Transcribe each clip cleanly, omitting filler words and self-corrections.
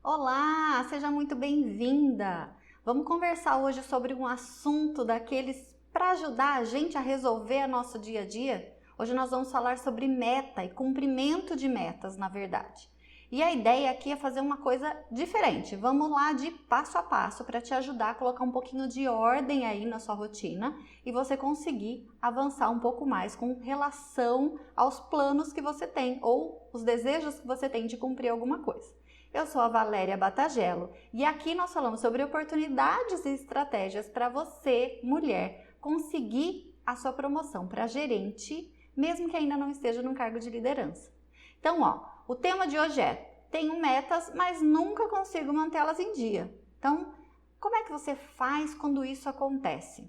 Olá, seja muito bem-vinda! Vamos conversar hoje sobre um assunto daqueles para ajudar a gente a resolver nosso dia a dia? Hoje nós vamos falar sobre meta e cumprimento de metas, na verdade. E a ideia aqui é fazer uma coisa diferente. Vamos lá de passo a passo para te ajudar a colocar um pouquinho de ordem aí na sua rotina e você conseguir avançar um pouco mais com relação aos planos que você tem ou os desejos que você tem de cumprir alguma coisa. Eu sou a Valéria Batagello e aqui nós falamos sobre oportunidades e estratégias para você, mulher, conseguir a sua promoção para gerente, mesmo que ainda não esteja num cargo de liderança. Então, o tema de hoje é: tenho metas, mas nunca consigo mantê-las em dia. Então, como é que você faz quando isso acontece?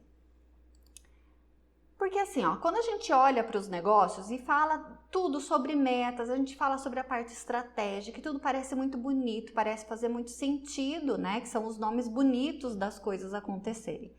Porque assim, quando a gente olha para os negócios e fala tudo sobre metas, a gente fala sobre a parte estratégica, que tudo parece muito bonito, parece fazer muito sentido, né? Que são os nomes bonitos das coisas acontecerem.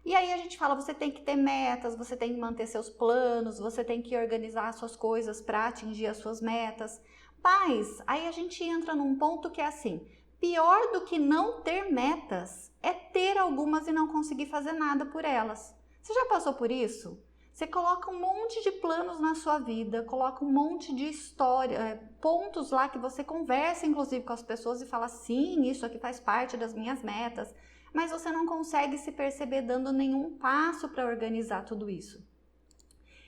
E aí a gente fala, você tem que ter metas, você tem que manter seus planos, você tem que organizar suas coisas para atingir as suas metas. Mas aí a gente entra num ponto que é assim, pior do que não ter metas é ter algumas e não conseguir fazer nada por elas. Você já passou por isso? Você coloca um monte de planos na sua vida, coloca um monte de história, pontos lá que você conversa inclusive com as pessoas e fala, sim, isso aqui faz parte das minhas metas, mas você não consegue se perceber dando nenhum passo para organizar tudo isso.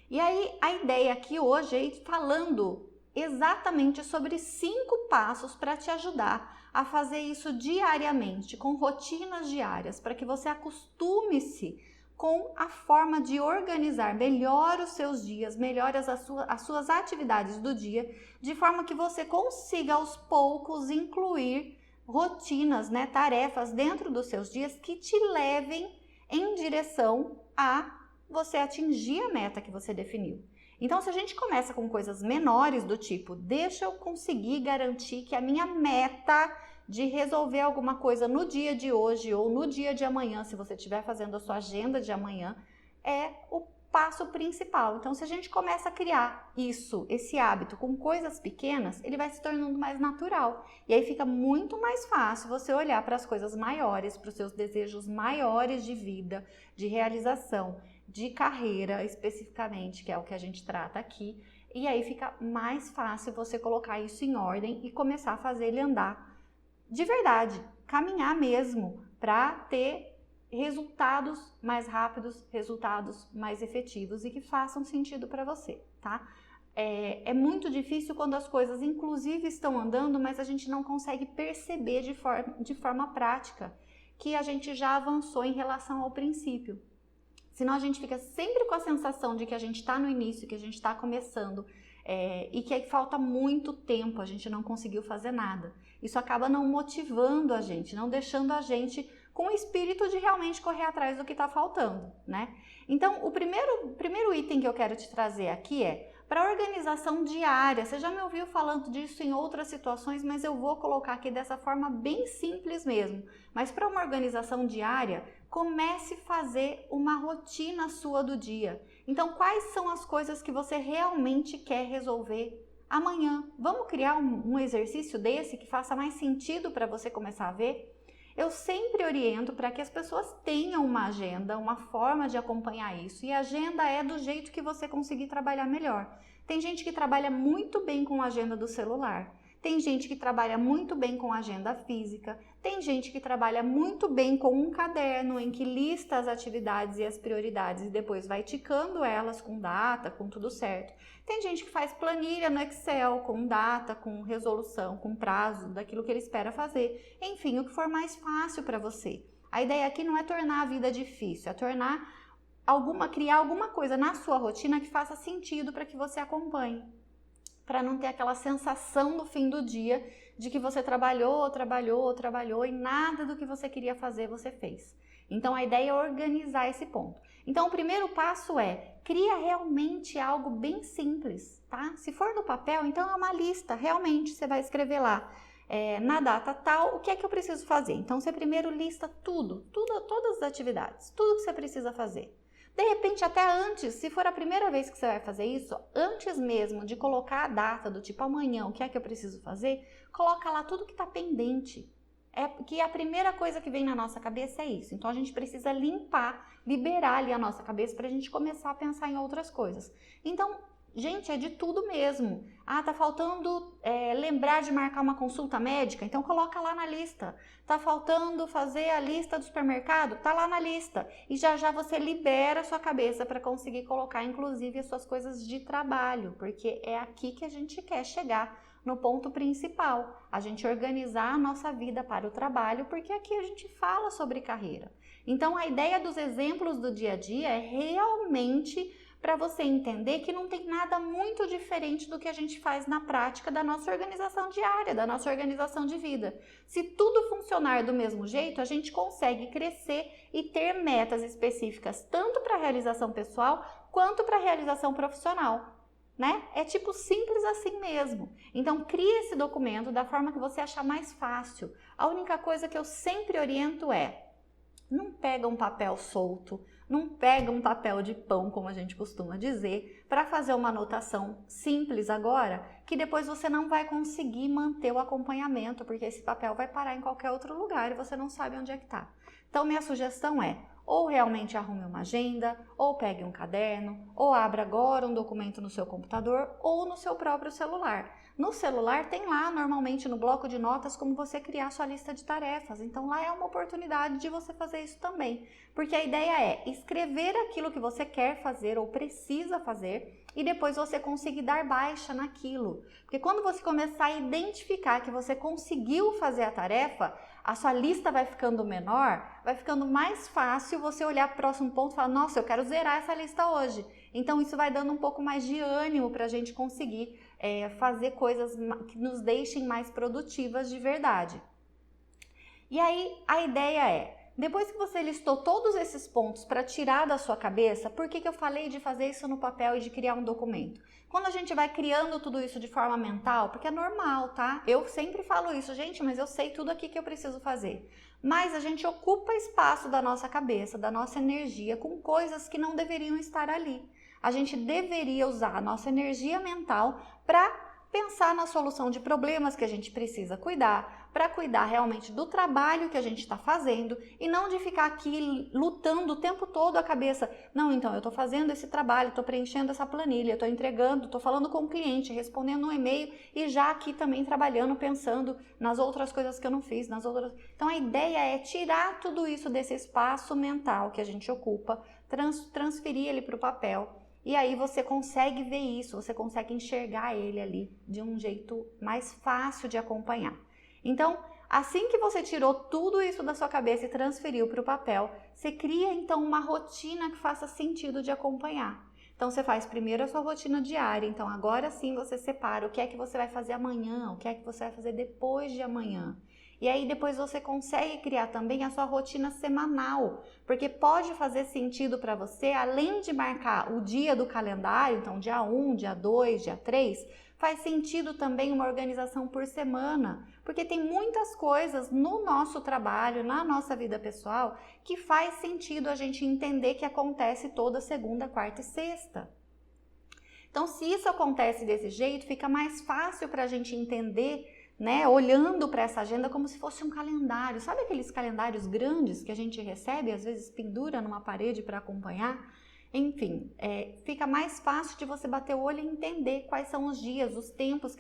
E aí a ideia aqui hoje é ir falando exatamente sobre 5 passos para te ajudar a fazer isso diariamente, com rotinas diárias, para que você acostume-se com a forma de organizar melhor os seus dias, melhor as suas atividades do dia, de forma que você consiga aos poucos incluir rotinas, tarefas dentro dos seus dias que te levem em direção a você atingir a meta que você definiu. Então, se a gente começa com coisas menores do tipo, deixa eu conseguir garantir que a minha meta de resolver alguma coisa no dia de hoje ou no dia de amanhã, se você estiver fazendo a sua agenda de amanhã, é o passo principal. Então, se a gente começa a criar esse hábito com coisas pequenas, ele vai se tornando mais natural. E aí fica muito mais fácil você olhar para as coisas maiores, para os seus desejos maiores de vida, de realização, de carreira especificamente, que é o que a gente trata aqui. E aí fica mais fácil você colocar isso em ordem e começar a fazer ele andar de verdade, caminhar mesmo, para ter resultados mais rápidos, resultados mais efetivos e que façam sentido para você, tá? É muito difícil quando as coisas inclusive estão andando, mas a gente não consegue perceber de forma prática que a gente já avançou em relação ao princípio. Senão a gente fica sempre com a sensação de que a gente está no início, que a gente está começando e que falta muito tempo, a gente não conseguiu fazer nada. Isso acaba não motivando a gente, não deixando a gente com o espírito de realmente correr atrás do que está faltando, né? Então, o primeiro item que eu quero te trazer aqui é para organização diária. Você já me ouviu falando disso em outras situações, mas eu vou colocar aqui dessa forma bem simples mesmo. Mas para uma organização diária, comece a fazer uma rotina sua do dia. Então, quais são as coisas que você realmente quer resolver amanhã? Vamos criar um exercício desse que faça mais sentido para você começar a ver? Eu sempre oriento para que as pessoas tenham uma agenda, uma forma de acompanhar isso. E a agenda é do jeito que você conseguir trabalhar melhor. Tem gente que trabalha muito bem com a agenda do celular. Tem gente que trabalha muito bem com agenda física, tem gente que trabalha muito bem com um caderno em que lista as atividades e as prioridades e depois vai ticando elas com data, com tudo certo. Tem gente que faz planilha no Excel com data, com resolução, com prazo daquilo que ele espera fazer. Enfim, o que for mais fácil para você. A ideia aqui não é tornar a vida difícil, é criar alguma coisa na sua rotina que faça sentido para que você acompanhe. Para não ter aquela sensação no fim do dia de que você trabalhou e nada do que você queria fazer você fez. Então a ideia é organizar esse ponto. Então o primeiro passo é, cria realmente algo bem simples, tá? Se for no papel, então é uma lista, realmente você vai escrever lá, na data tal, o que é que eu preciso fazer? Então você primeiro lista todas as atividades, tudo que você precisa fazer. De repente, até antes, se for a primeira vez que você vai fazer isso, antes mesmo de colocar a data do tipo amanhã, o que é que eu preciso fazer, coloca lá tudo que está pendente. É que a primeira coisa que vem na nossa cabeça é isso. Então a gente precisa limpar, liberar ali a nossa cabeça para a gente começar a pensar em outras coisas. Então, gente, é de tudo mesmo. Ah, tá faltando lembrar de marcar uma consulta médica? Então coloca lá na lista. Tá faltando fazer a lista do supermercado? Tá lá na lista. E já já você libera a sua cabeça para conseguir colocar, inclusive, as suas coisas de trabalho, porque é aqui que a gente quer chegar no ponto principal. A gente organizar a nossa vida para o trabalho, porque aqui a gente fala sobre carreira. Então a ideia dos exemplos do dia a dia é realmente para você entender que não tem nada muito diferente do que a gente faz na prática da nossa organização diária, da nossa organização de vida. Se tudo funcionar do mesmo jeito, a gente consegue crescer e ter metas específicas, tanto para a realização pessoal quanto para a realização profissional. Né? É tipo simples assim mesmo. Então crie esse documento da forma que você achar mais fácil. A única coisa que eu sempre oriento é: não pega um papel solto, não pega um papel de pão, como a gente costuma dizer, para fazer uma anotação simples agora, que depois você não vai conseguir manter o acompanhamento, porque esse papel vai parar em qualquer outro lugar e você não sabe onde é que está. Então minha sugestão é: ou realmente arrume uma agenda, ou pegue um caderno, ou abra agora um documento no seu computador ou no seu próprio celular. No celular tem lá, normalmente no bloco de notas, como você criar sua lista de tarefas. Então lá é uma oportunidade de você fazer isso também. Porque a ideia é escrever aquilo que você quer fazer ou precisa fazer e depois você conseguir dar baixa naquilo. Porque quando você começar a identificar que você conseguiu fazer a tarefa, a sua lista vai ficando menor, vai ficando mais fácil você olhar para o próximo ponto e falar: nossa, eu quero zerar essa lista hoje. Então isso vai dando um pouco mais de ânimo para a gente conseguir fazer coisas que nos deixem mais produtivas de verdade. E aí a ideia é: depois que você listou todos esses pontos para tirar da sua cabeça, por que eu falei de fazer isso no papel e de criar um documento? Quando a gente vai criando tudo isso de forma mental, porque é normal, tá? Eu sempre falo isso: gente, mas eu sei tudo aqui que eu preciso fazer. Mas a gente ocupa espaço da nossa cabeça, da nossa energia, com coisas que não deveriam estar ali. A gente deveria usar a nossa energia mental para pensar na solução de problemas que a gente precisa cuidar, para cuidar realmente do trabalho que a gente está fazendo e não de ficar aqui lutando o tempo todo a cabeça: não, então eu estou fazendo esse trabalho, estou preenchendo essa planilha, estou entregando, estou falando com o cliente, respondendo um e-mail e já aqui também trabalhando, pensando nas outras coisas que eu não fiz, nas outras... Então a ideia é tirar tudo isso desse espaço mental que a gente ocupa, transferir ele para o papel. E aí você consegue ver isso, você consegue enxergar ele ali de um jeito mais fácil de acompanhar. Então, assim que você tirou tudo isso da sua cabeça e transferiu para o papel, você cria então uma rotina que faça sentido de acompanhar. Então você faz primeiro a sua rotina diária, então agora sim você separa o que é que você vai fazer amanhã, o que é que você vai fazer depois de amanhã. E aí depois você consegue criar também a sua rotina semanal, porque pode fazer sentido para você, além de marcar o dia do calendário, então dia 1, dia 2, dia 3, faz sentido também uma organização por semana, porque tem muitas coisas no nosso trabalho, na nossa vida pessoal, que faz sentido a gente entender que acontece toda segunda, quarta e sexta. Então, se isso acontece desse jeito, fica mais fácil para a gente entender, né, olhando para essa agenda como se fosse um calendário. Sabe aqueles calendários grandes que a gente recebe, às vezes pendura numa parede para acompanhar? Enfim, fica mais fácil de você bater o olho e entender quais são os dias, os tempos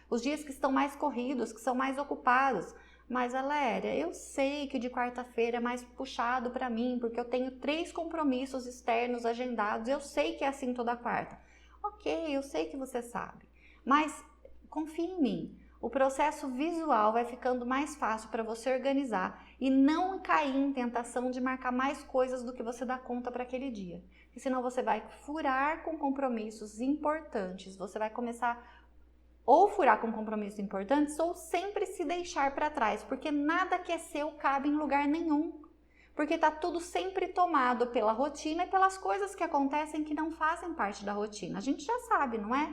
os dias que estão mais corridos, que são mais ocupados. Mas, Valéria, eu sei que o de quarta-feira é mais puxado para mim, porque eu tenho 3 compromissos externos agendados, eu sei que é assim toda quarta. Ok, eu sei que você sabe, mas confia em mim. O processo visual vai ficando mais fácil para você organizar e não cair em tentação de marcar mais coisas do que você dá conta para aquele dia. Porque senão você vai furar com compromissos importantes, você vai começar ou furar com compromissos importantes ou sempre se deixar para trás, porque nada que é seu cabe em lugar nenhum. Porque está tudo sempre tomado pela rotina e pelas coisas que acontecem que não fazem parte da rotina. A gente já sabe, não é?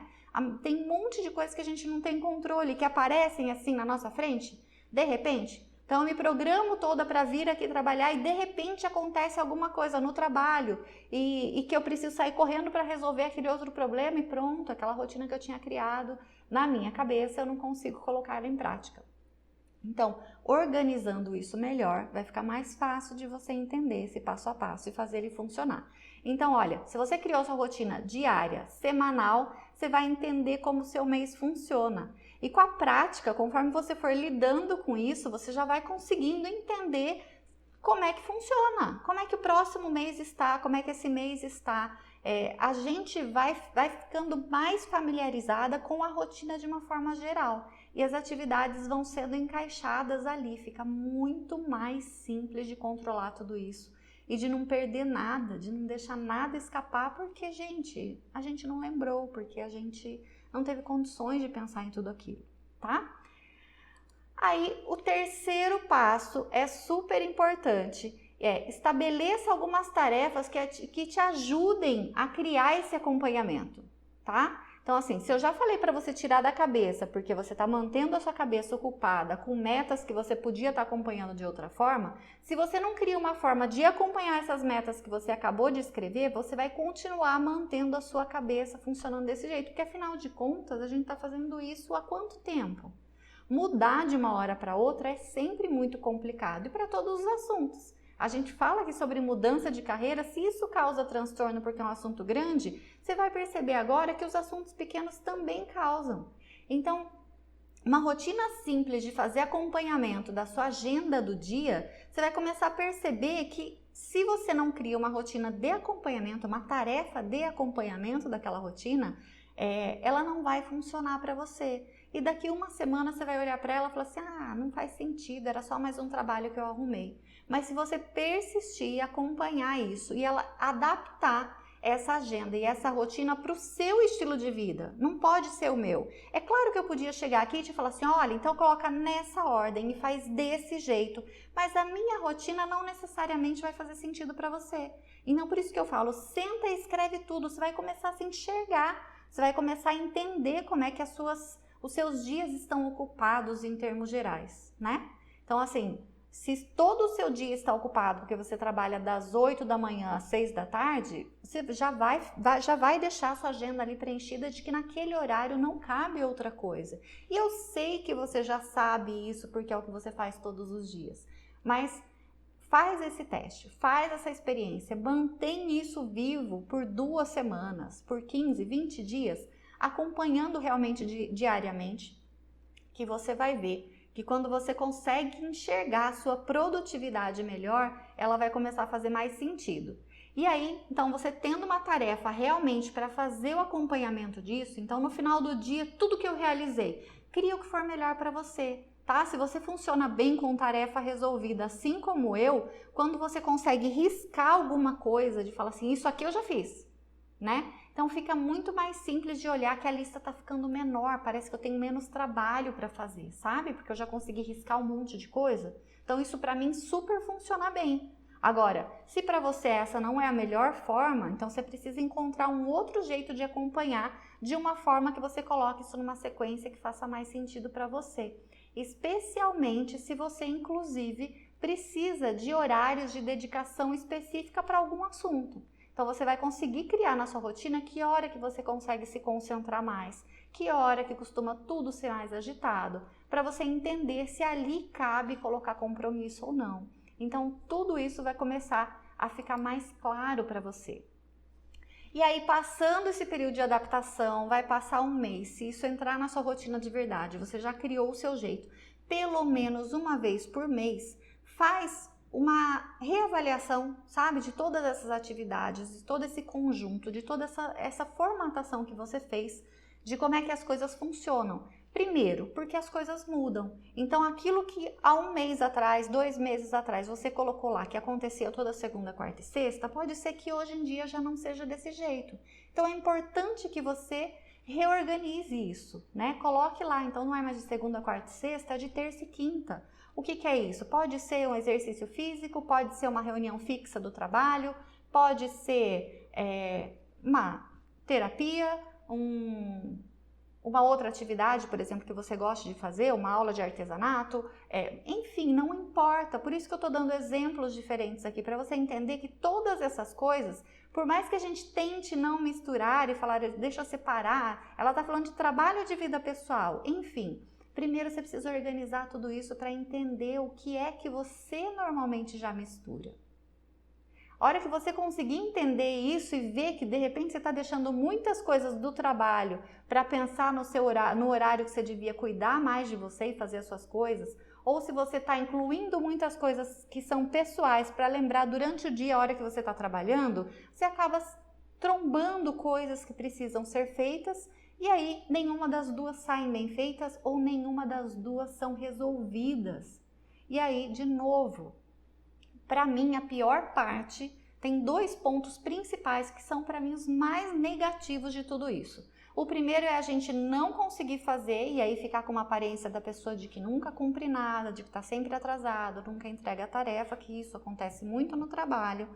Tem um monte de coisas que a gente não tem controle, que aparecem assim na nossa frente, de repente. Então, eu me programo toda para vir aqui trabalhar e de repente acontece alguma coisa no trabalho e que eu preciso sair correndo para resolver aquele outro problema e pronto, aquela rotina que eu tinha criado na minha cabeça, eu não consigo colocar ela em prática. Então, organizando isso melhor, vai ficar mais fácil de você entender esse passo a passo e fazer ele funcionar. Então, olha, se você criou sua rotina diária, semanal, você vai entender como o seu mês funciona. E com a prática, conforme você for lidando com isso, você já vai conseguindo entender como é que funciona, como é que o próximo mês está, como é que esse mês está. A gente vai ficando mais familiarizada com a rotina de uma forma geral e as atividades vão sendo encaixadas ali, fica muito mais simples de controlar tudo isso e de não perder nada, de não deixar nada escapar, porque, a gente não lembrou, porque a gente não teve condições de pensar em tudo aquilo, tá? Aí, o terceiro passo é super importante, estabeleça algumas tarefas que te ajudem a criar esse acompanhamento, tá? Então, assim, se eu já falei para você tirar da cabeça, porque você está mantendo a sua cabeça ocupada com metas que você podia estar acompanhando de outra forma, se você não cria uma forma de acompanhar essas metas que você acabou de escrever, você vai continuar mantendo a sua cabeça funcionando desse jeito, porque afinal de contas, a gente está fazendo isso há quanto tempo? Mudar de uma hora para outra é sempre muito complicado e para todos os assuntos. A gente fala aqui sobre mudança de carreira, se isso causa transtorno porque é um assunto grande, você vai perceber agora que os assuntos pequenos também causam. Então, uma rotina simples de fazer acompanhamento da sua agenda do dia, você vai começar a perceber que se você não cria uma rotina de acompanhamento, uma tarefa de acompanhamento daquela rotina, ela não vai funcionar para você. E daqui uma semana você vai olhar para ela e falar assim, não faz sentido, era só mais um trabalho que eu arrumei. Mas se você persistir e acompanhar isso e ela adaptar essa agenda e essa rotina para o seu estilo de vida, não pode ser o meu. É claro que eu podia chegar aqui e te falar assim, olha, então coloca nessa ordem e faz desse jeito, mas a minha rotina não necessariamente vai fazer sentido para você. Então por isso que eu falo, senta e escreve tudo, você vai começar a se enxergar, você vai começar a entender como é que os seus dias estão ocupados em termos gerais, né? Então assim, se todo o seu dia está ocupado porque você trabalha das 8 da manhã às 6 da tarde, você já vai deixar a sua agenda ali preenchida de que naquele horário não cabe outra coisa. E eu sei que você já sabe isso porque é o que você faz todos os dias, mas faz esse teste, faz essa experiência, mantém isso vivo por 2 semanas, por 15, 20 dias, acompanhando realmente diariamente, que você vai ver que quando você consegue enxergar a sua produtividade melhor, ela vai começar a fazer mais sentido. E aí, então, você tendo uma tarefa realmente para fazer o acompanhamento disso, então no final do dia, tudo que eu realizei, cria o que for melhor para você, tá? Se você funciona bem com tarefa resolvida, assim como eu, quando você consegue riscar alguma coisa, de falar assim, isso aqui eu já fiz, né? Então fica muito mais simples de olhar que a lista tá ficando menor, parece que eu tenho menos trabalho para fazer, sabe? Porque eu já consegui riscar um monte de coisa. Então isso para mim super funciona bem. Agora, se para você essa não é a melhor forma, então você precisa encontrar um outro jeito de acompanhar, de uma forma que você coloque isso numa sequência que faça mais sentido para você. Especialmente se você, inclusive, precisa de horários de dedicação específica para algum assunto. Então você vai conseguir criar na sua rotina que hora que você consegue se concentrar mais, que hora que costuma tudo ser mais agitado, para você entender se ali cabe colocar compromisso ou não. Então tudo isso vai começar a ficar mais claro para você. E aí, passando esse período de adaptação, vai passar um mês, se isso entrar na sua rotina de verdade, você já criou o seu jeito, pelo menos uma vez por mês, faz uma reavaliação, sabe, de todas essas atividades, de todo esse conjunto, de toda essa formatação que você fez, de como é que as coisas funcionam. Primeiro, porque as coisas mudam. Então, aquilo que há um mês atrás, 2 meses atrás, você colocou lá que acontecia toda segunda, quarta e sexta, pode ser que hoje em dia já não seja desse jeito. Então, é importante que você reorganize isso, né? Coloque lá, então não é mais de segunda, quarta e sexta, é de terça e quinta. O que é isso? Pode ser um exercício físico, pode ser uma reunião fixa do trabalho, pode ser uma terapia, uma outra atividade, por exemplo, que você gosta de fazer, uma aula de artesanato, enfim, não importa. Por isso que eu estou dando exemplos diferentes aqui, para você entender que todas essas coisas, por mais que a gente tente não misturar e falar, deixa eu separar, ela está falando de trabalho de vida pessoal, enfim. Primeiro você precisa organizar tudo isso para entender o que é que você normalmente já mistura. A hora que você conseguir entender isso e ver que de repente você está deixando muitas coisas do trabalho para pensar no horário que você devia cuidar mais de você e fazer as suas coisas, ou se você está incluindo muitas coisas que são pessoais para lembrar durante o dia, a hora que você está trabalhando, você acaba trombando coisas que precisam ser feitas e aí nenhuma das duas saem bem feitas ou nenhuma das duas são resolvidas. E aí, de novo, para mim, a pior parte tem 2 pontos principais que são para mim os mais negativos de tudo isso. O primeiro é a gente não conseguir fazer e aí ficar com uma aparência da pessoa de que nunca cumpre nada, de que está sempre atrasado, nunca entrega a tarefa, que isso acontece muito no trabalho.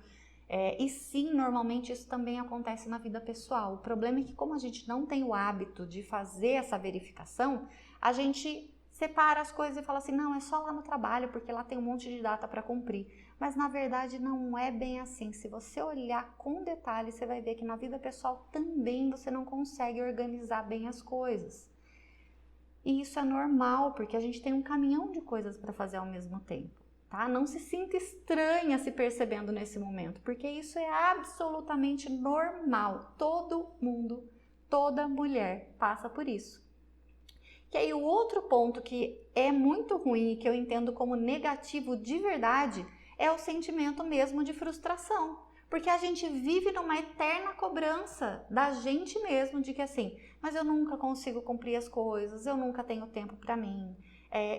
E sim, normalmente isso também acontece na vida pessoal. O problema é que como a gente não tem o hábito de fazer essa verificação, a gente separa as coisas e fala assim, não, é só lá no trabalho, porque lá tem um monte de data para cumprir. Mas na verdade não é bem assim. Se você olhar com detalhe, você vai ver que na vida pessoal também você não consegue organizar bem as coisas. E isso é normal, porque a gente tem um caminhão de coisas para fazer ao mesmo tempo, tá? Não se sinta estranha se percebendo nesse momento, porque isso é absolutamente normal. Todo mundo, toda mulher passa por isso. Que aí o outro ponto que é muito ruim e que eu entendo como negativo de verdade é o sentimento mesmo de frustração. Porque a gente vive numa eterna cobrança da gente mesmo de que assim, mas eu nunca consigo cumprir as coisas, eu nunca tenho tempo para mim,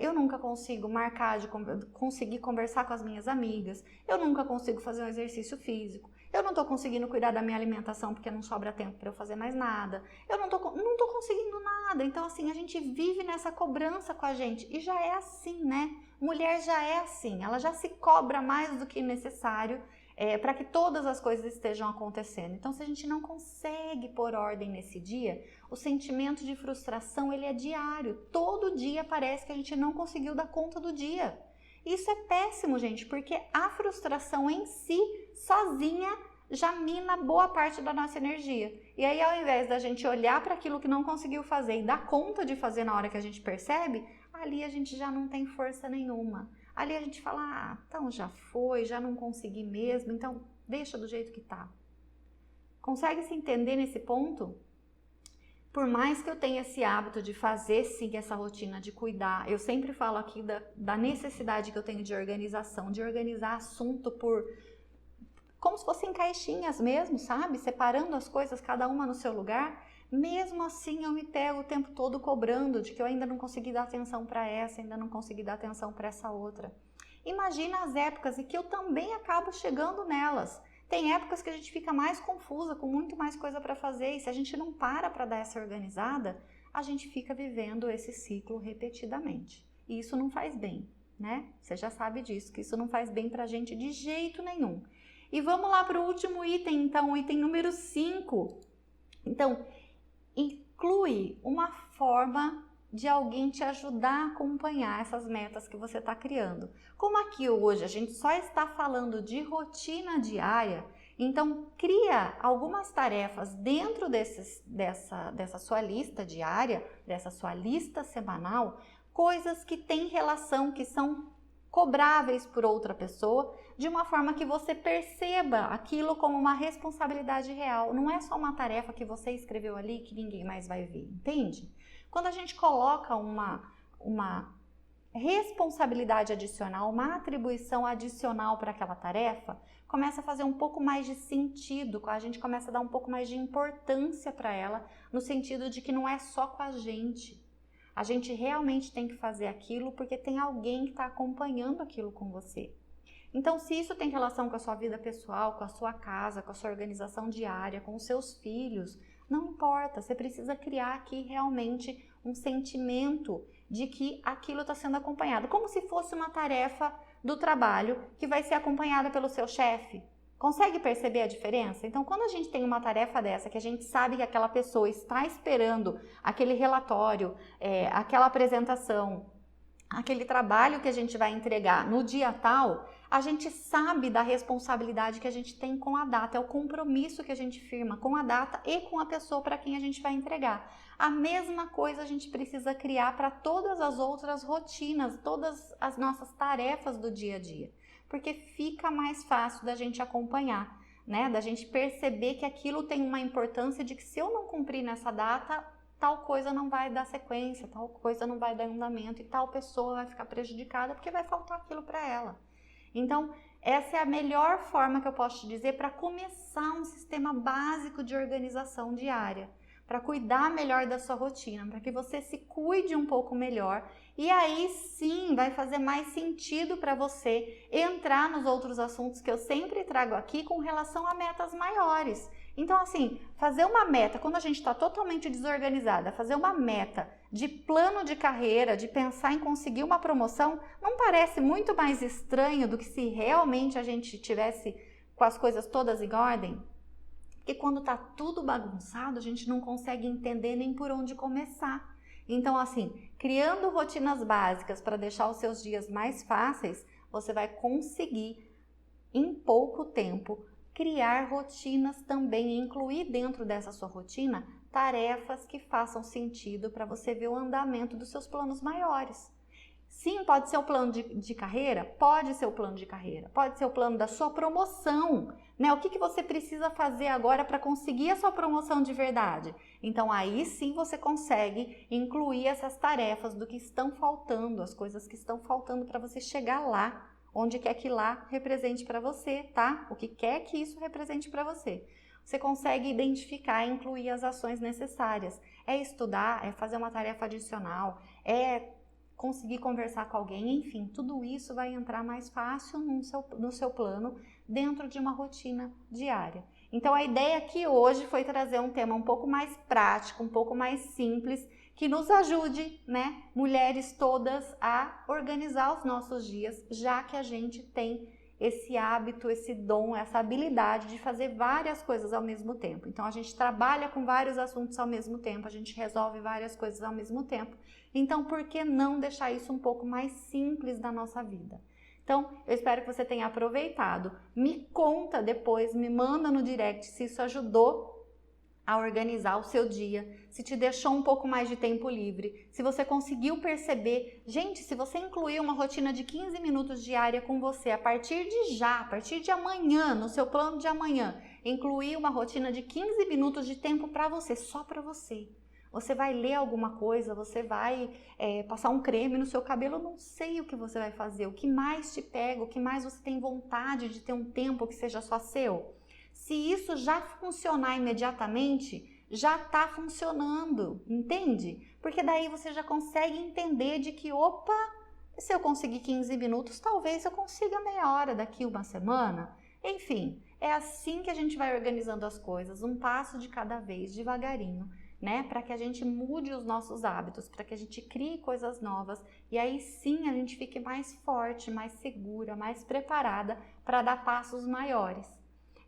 eu nunca consigo marcar de conseguir conversar com as minhas amigas, eu nunca consigo fazer um exercício físico, eu não estou conseguindo cuidar da minha alimentação porque não sobra tempo para eu fazer mais nada, eu não tô conseguindo nada. Então assim, a gente vive nessa cobrança com a gente e já é assim, né? Mulher já é assim, ela já se cobra mais do que necessário para que todas as coisas estejam acontecendo. Então se a gente não consegue pôr ordem nesse dia, o sentimento de frustração ele é diário, todo dia parece que a gente não conseguiu dar conta do dia. Isso é péssimo, gente, porque a frustração em si, sozinha, já mina boa parte da nossa energia. E aí, ao invés da gente olhar para aquilo que não conseguiu fazer e dar conta de fazer na hora que a gente percebe, ali a gente já não tem força nenhuma. Ali a gente fala, então já foi, já não consegui mesmo, então deixa do jeito que tá. Consegue se entender nesse ponto? Por mais que eu tenha esse hábito de fazer sim essa rotina de cuidar, eu sempre falo aqui da necessidade que eu tenho de organização, de organizar assunto por como se fossem caixinhas mesmo, sabe? Separando as coisas, cada uma no seu lugar. Mesmo assim, eu me pego o tempo todo cobrando de que eu ainda não consegui dar atenção para essa, ainda não consegui dar atenção para essa outra. Imagina as épocas em que eu também acabo chegando nelas. Tem épocas que a gente fica mais confusa, com muito mais coisa para fazer, e se a gente não para dar essa organizada, a gente fica vivendo esse ciclo repetidamente. E isso não faz bem, né? Você já sabe disso, que isso não faz bem pra gente de jeito nenhum. E vamos lá para o último item, então, o item número 5. Então, inclui uma forma de alguém te ajudar a acompanhar essas metas que você está criando. Como aqui hoje a gente só está falando de rotina diária, então cria algumas tarefas dentro dessa sua lista diária, dessa sua lista semanal, coisas que têm relação, que são cobráveis por outra pessoa, de uma forma que você perceba aquilo como uma responsabilidade real. Não é só uma tarefa que você escreveu ali que ninguém mais vai ver, entende? Quando a gente coloca uma responsabilidade adicional, uma atribuição adicional para aquela tarefa, começa a fazer um pouco mais de sentido, a gente começa a dar um pouco mais de importância para ela, no sentido de que não é só com a gente. A gente realmente tem que fazer aquilo porque tem alguém que está acompanhando aquilo com você. Então, se isso tem relação com a sua vida pessoal, com a sua casa, com a sua organização diária, com os seus filhos, não importa, você precisa criar aqui realmente um sentimento de que aquilo está sendo acompanhado, como se fosse uma tarefa do trabalho que vai ser acompanhada pelo seu chefe, Consegue perceber a diferença? Então, quando a gente tem uma tarefa dessa, que a gente sabe que aquela pessoa está esperando aquele relatório, aquela apresentação, aquele trabalho que a gente vai entregar no dia tal, a gente sabe da responsabilidade que a gente tem com a data, é o compromisso que a gente firma com a data e com a pessoa para quem a gente vai entregar. A mesma coisa a gente precisa criar para todas as outras rotinas, todas as nossas tarefas do dia a dia, porque fica mais fácil da gente acompanhar, né? Da gente perceber que aquilo tem uma importância de que se eu não cumprir nessa data, tal coisa não vai dar sequência, tal coisa não vai dar andamento e tal pessoa vai ficar prejudicada porque vai faltar aquilo para ela. Então, essa é a melhor forma que eu posso te dizer para começar um sistema básico de organização diária, para cuidar melhor da sua rotina, para que você se cuide um pouco melhor e aí sim vai fazer mais sentido para você entrar nos outros assuntos que eu sempre trago aqui com relação a metas maiores. Então, assim, fazer uma meta, quando a gente está totalmente desorganizada, fazer uma meta de plano de carreira, de pensar em conseguir uma promoção, não parece muito mais estranho do que se realmente a gente tivesse com as coisas todas em ordem? Porque quando está tudo bagunçado, a gente não consegue entender nem por onde começar. Então, assim, criando rotinas básicas para deixar os seus dias mais fáceis, você vai conseguir, em pouco tempo, criar rotinas também, incluir dentro dessa sua rotina tarefas que façam sentido para você ver o andamento dos seus planos maiores. Sim, pode ser o plano de carreira? Pode ser o plano de carreira. Pode ser o plano da sua promoção, né? O que você precisa fazer agora para conseguir a sua promoção de verdade? Então, aí sim você consegue incluir essas tarefas do que estão faltando, as coisas que estão faltando para você chegar lá, onde quer que lá represente para você, tá? O que quer que isso represente para você. Você consegue identificar e incluir as ações necessárias. É estudar, é fazer uma tarefa adicional, é conseguir conversar com alguém, enfim, tudo isso vai entrar mais fácil no seu plano dentro de uma rotina diária. Então a ideia aqui hoje foi trazer um tema um pouco mais prático, um pouco mais simples, que nos ajude, né, mulheres todas, a organizar os nossos dias, já que a gente tem esse hábito, esse dom, essa habilidade de fazer várias coisas ao mesmo tempo. Então a gente trabalha com vários assuntos ao mesmo tempo, a gente resolve várias coisas ao mesmo tempo. Então por que não deixar isso um pouco mais simples na nossa vida? Então eu espero que você tenha aproveitado. Me conta depois, me manda no direct se isso ajudou a organizar o seu dia, se te deixou um pouco mais de tempo livre, se você conseguiu perceber. Gente, se você incluir uma rotina de 15 minutos diária com você, a partir de já, a partir de amanhã, no seu plano de amanhã, incluir uma rotina de 15 minutos de tempo para você, só para você. Você vai ler alguma coisa, você vai passar um creme no seu cabelo, eu não sei o que você vai fazer, o que mais te pega, o que mais você tem vontade de ter um tempo que seja só seu. Se isso já funcionar imediatamente, já está funcionando, entende? Porque daí você já consegue entender de que, opa, se eu conseguir 15 minutos, talvez eu consiga meia hora daqui uma semana. Enfim, é assim que a gente vai organizando as coisas, um passo de cada vez, devagarinho, né? Para que a gente mude os nossos hábitos, para que a gente crie coisas novas e aí sim a gente fique mais forte, mais segura, mais preparada para dar passos maiores.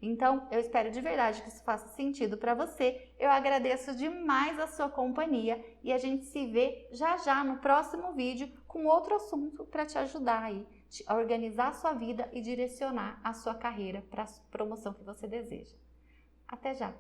Então, eu espero de verdade que isso faça sentido para você. Eu agradeço demais a sua companhia e a gente se vê já já no próximo vídeo com outro assunto para te ajudar aí a organizar a sua vida e direcionar a sua carreira para a promoção que você deseja. Até já!